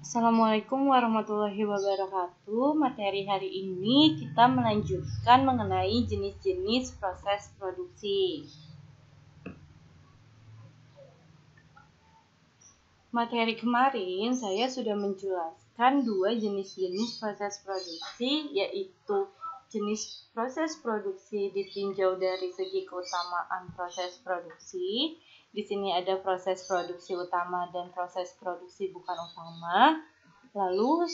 Assalamualaikum warahmatullahi wabarakatuh. Materi hari ini kita melanjutkan mengenai jenis-jenis proses produksi. Materi kemarin saya sudah menjelaskan dua jenis-jenis proses produksi, yaitu jenis proses produksi ditinjau dari segi keutamaan proses produksi. Di sini ada proses produksi utama dan proses produksi bukan utama. Lalu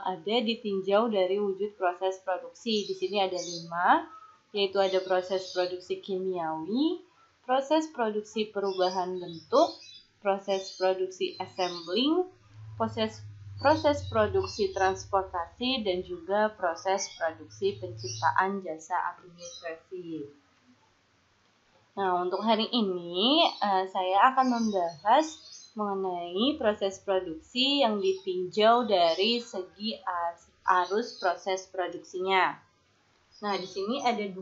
ada ditinjau dari wujud proses produksi. Di sini ada 5, yaitu ada proses produksi kimiawi, proses produksi perubahan bentuk, proses produksi assembling, proses produksi transportasi, dan juga proses produksi penciptaan jasa administrasi. Nah, untuk hari ini saya akan membahas mengenai proses produksi yang ditinjau dari segi arus proses produksinya. Nah, di sini ada 2.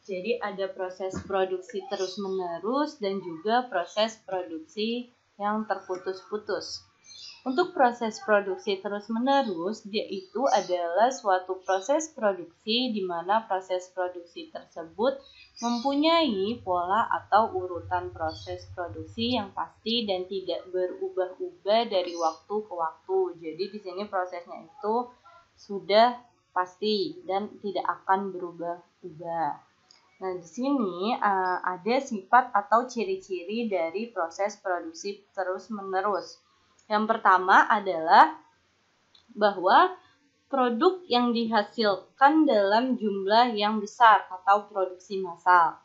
Jadi ada proses produksi terus-menerus dan juga proses produksi yang terputus-putus. Untuk proses produksi terus-menerus, yaitu adalah suatu proses produksi di mana proses produksi tersebut mempunyai pola atau urutan proses produksi yang pasti dan tidak berubah-ubah dari waktu ke waktu. Jadi di sini prosesnya itu sudah pasti dan tidak akan berubah-ubah. Nah, di sini ada sifat atau ciri-ciri dari proses produksi terus-menerus. Yang pertama adalah bahwa produk yang dihasilkan dalam jumlah yang besar atau produksi massal.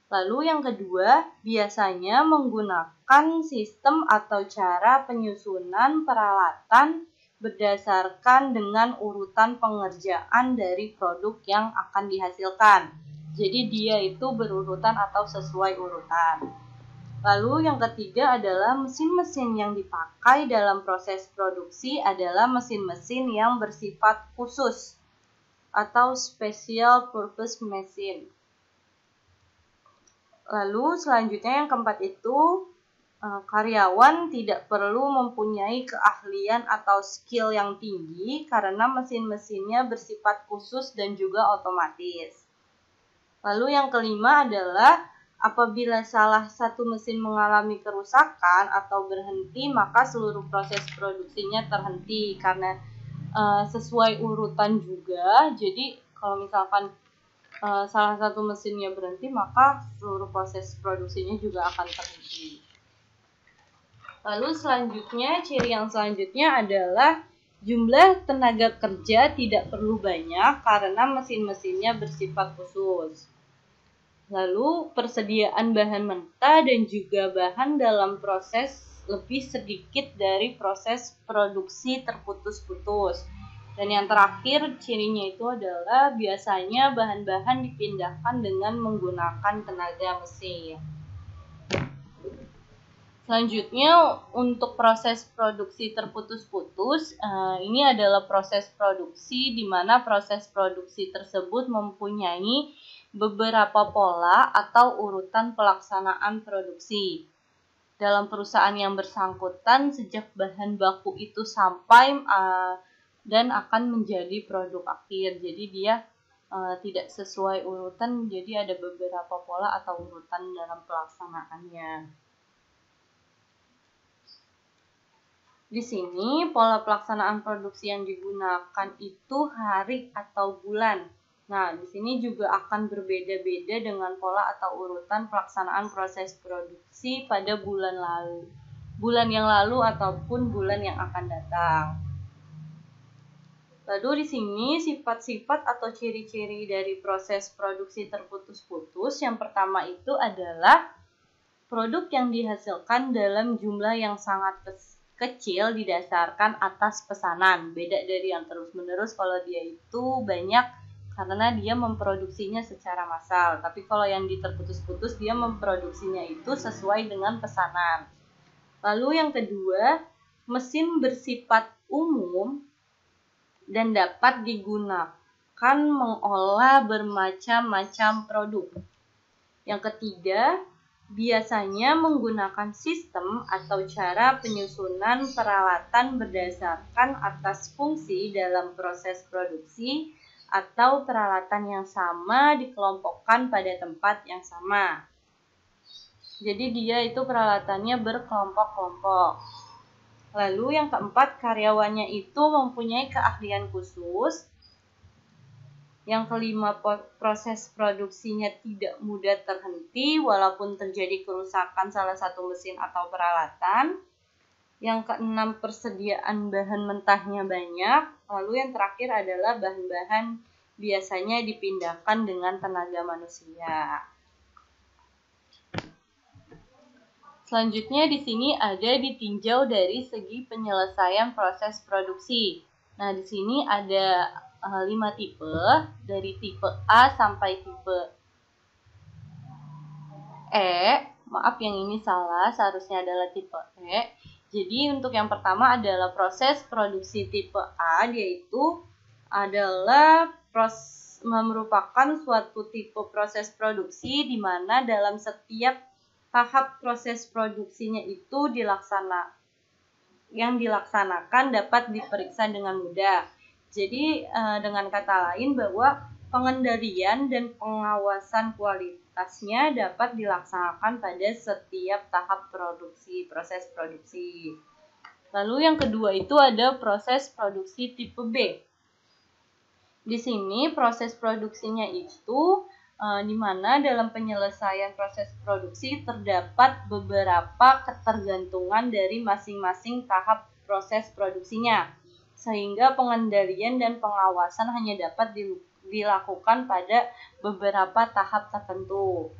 Lalu yang kedua, biasanya menggunakan sistem atau cara penyusunan peralatan berdasarkan dengan urutan pengerjaan dari produk yang akan dihasilkan. Jadi dia itu berurutan atau sesuai urutan. Lalu yang ketiga adalah mesin-mesin yang dipakai dalam proses produksi adalah mesin-mesin yang bersifat khusus atau special purpose machine. Lalu selanjutnya yang keempat itu karyawan tidak perlu mempunyai keahlian atau skill yang tinggi karena mesin-mesinnya bersifat khusus dan juga otomatis. Lalu yang kelima adalah apabila salah satu mesin mengalami kerusakan atau berhenti, maka seluruh proses produksinya terhenti karena sesuai urutan juga. Jadi kalau misalkan salah satu mesinnya berhenti, maka seluruh proses produksinya juga akan terhenti. Lalu selanjutnya, ciri yang selanjutnya adalah jumlah tenaga kerja tidak perlu banyak karena mesin-mesinnya bersifat khusus. Lalu persediaan bahan mentah dan juga bahan dalam proses lebih sedikit dari proses produksi terputus-putus. Dan yang terakhir cirinya itu adalah biasanya bahan-bahan dipindahkan dengan menggunakan tenaga mesin. Selanjutnya untuk proses produksi terputus-putus, ini adalah proses produksi di mana proses produksi tersebut mempunyai beberapa pola atau urutan pelaksanaan produksi dalam perusahaan yang bersangkutan sejak bahan baku itu sampai dan akan menjadi produk akhir. Jadi dia tidak sesuai urutan, jadi ada beberapa pola atau urutan dalam pelaksanaannya. Di sini pola pelaksanaan produksi yang digunakan itu hari atau bulan. Nah, di sini juga akan berbeda-beda dengan pola atau urutan pelaksanaan proses produksi pada bulan yang lalu ataupun bulan yang akan datang. Lalu di sini sifat-sifat atau ciri-ciri dari proses produksi terputus-putus. Yang pertama itu adalah produk yang dihasilkan dalam jumlah yang sangat kecil didasarkan atas pesanan. Beda dari yang terus-menerus, kalau dia itu banyak karena dia memproduksinya secara massal. Tapi kalau yang terputus-putus, dia memproduksinya itu sesuai dengan pesanan. Lalu yang kedua, mesin bersifat umum dan dapat digunakan akan mengolah bermacam-macam produk. Yang ketiga, biasanya menggunakan sistem atau cara penyusunan peralatan berdasarkan atas fungsi dalam proses produksi atau peralatan yang sama dikelompokkan pada tempat yang sama. Jadi dia itu peralatannya berkelompok-kelompok. Lalu yang keempat, karyawannya itu mempunyai keahlian khusus. Yang kelima, proses produksinya tidak mudah terhenti walaupun terjadi kerusakan salah satu mesin atau peralatan. Yang keenam, persediaan bahan mentahnya banyak. Lalu yang terakhir adalah bahan-bahan biasanya dipindahkan dengan tenaga manusia. Selanjutnya di sini ada ditinjau dari segi penyelesaian proses produksi. Nah, di sini ada 5 tipe, dari tipe A sampai tipe E. Maaf, yang ini salah, seharusnya adalah tipe E. Jadi untuk yang pertama adalah proses produksi tipe A, yaitu adalah merupakan suatu tipe proses produksi di mana dalam setiap tahap proses produksinya itu dilaksanakan dapat diperiksa dengan mudah. Jadi dengan kata lain bahwa pengendalian dan pengawasan kualitasnya dapat dilaksanakan pada setiap tahap produksi, proses produksi. Lalu yang kedua itu ada proses produksi tipe B. Di sini proses produksinya itu di mana dalam penyelesaian proses produksi terdapat beberapa ketergantungan dari masing-masing tahap proses produksinya, sehingga pengendalian dan pengawasan hanya dapat dilakukan pada beberapa tahap tertentu.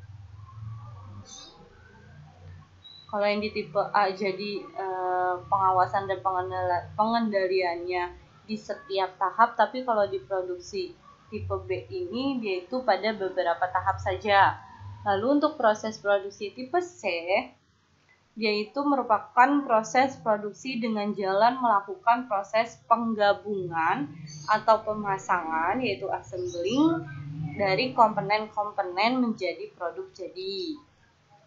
Kalau yang di tipe A jadi pengawasan dan pengendaliannya di setiap tahap, tapi kalau di produksi tipe B ini dia itu pada beberapa tahap saja. Lalu untuk proses produksi tipe C, yaitu merupakan proses produksi dengan jalan melakukan proses penggabungan atau pemasangan, yaitu assembling dari komponen-komponen menjadi produk jadi.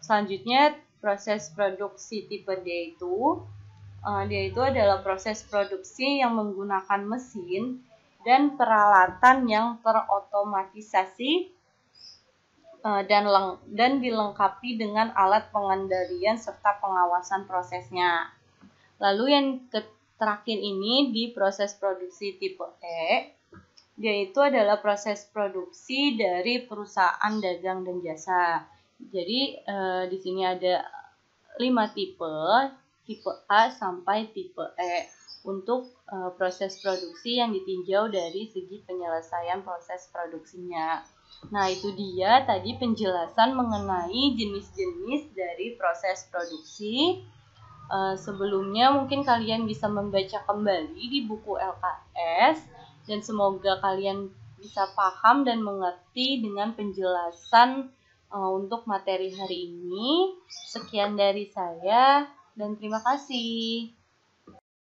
Selanjutnya proses produksi tipe D itu dia itu adalah proses produksi yang menggunakan mesin dan peralatan yang terotomatisasi dan dilengkapi dengan alat pengendalian serta pengawasan prosesnya. Lalu yang terakhir ini di proses produksi tipe E, yaitu adalah proses produksi dari perusahaan dagang dan jasa. Jadi di sini ada 5 tipe A sampai tipe E untuk proses produksi yang ditinjau dari segi penyelesaian proses produksinya. Nah, itu dia tadi penjelasan mengenai jenis-jenis dari proses produksi. Sebelumnya mungkin kalian bisa membaca kembali di buku LKS dan semoga kalian bisa paham dan mengerti dengan penjelasan untuk materi hari ini. Sekian dari saya dan terima kasih.